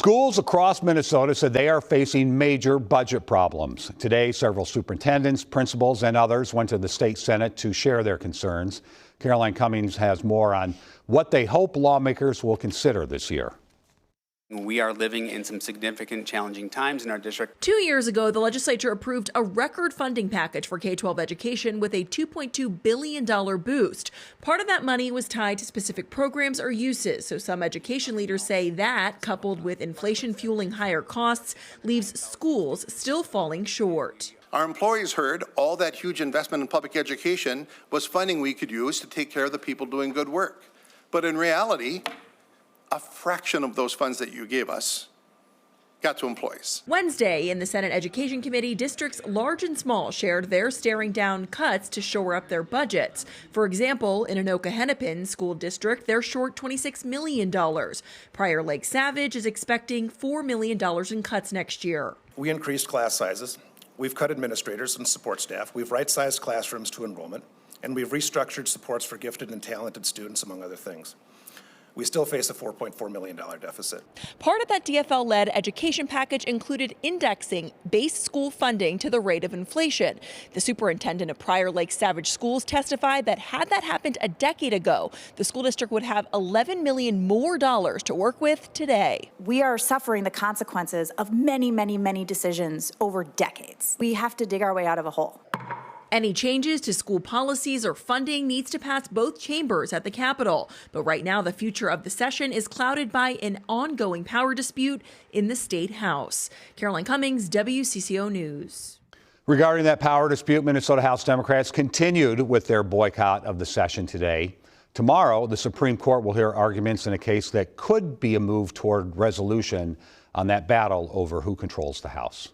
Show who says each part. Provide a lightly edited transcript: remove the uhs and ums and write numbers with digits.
Speaker 1: Schools across Minnesota said they are facing major budget problems. Today, several superintendents, principals, and others went to the state Senate to share their concerns. Caroline Cummings has more on what they hope lawmakers will consider this year.
Speaker 2: We are living in some significant challenging times in our district.
Speaker 3: 2 years ago, the legislature approved a record funding package for K-12 education with a $2.2 billion boost. Part of that money was tied to specific programs or uses, so some education leaders say that, coupled with inflation fueling higher costs, leaves schools still falling short.
Speaker 4: Our employees heard all that huge investment in public education was funding we could use to take care of the people doing good work. But in reality, a fraction of those funds that you gave us got to employees.
Speaker 3: Wednesday, in the Senate Education Committee, districts large and small shared their staring down cuts to shore up their budgets. For example, in Anoka-Hennepin School District, they're short $26 million. Prior Lake Savage is expecting $4 million in cuts next year.
Speaker 5: We increased class sizes. We've cut administrators and support staff. We've right-sized classrooms to enrollment, and we've restructured supports for gifted and talented students, among other things. We still face a $4.4 million deficit.
Speaker 3: Part of that DFL-led education package included indexing base school funding to the rate of inflation. The superintendent of Prior Lake Savage Schools testified that had that happened a decade ago, the school district would have $11 million more to work with today.
Speaker 6: We are suffering the consequences of many decisions over decades. We have to dig our way out of a hole.
Speaker 3: Any changes to school policies or funding needs to pass both chambers at the Capitol. But right now, the future of the session is clouded by an ongoing power dispute in the State House. Caroline Cummings, WCCO News.
Speaker 1: Regarding that power dispute, Minnesota House Democrats continued with their boycott of the session today. Tomorrow, the Supreme Court will hear arguments in a case that could be a move toward resolution on that battle over who controls the House.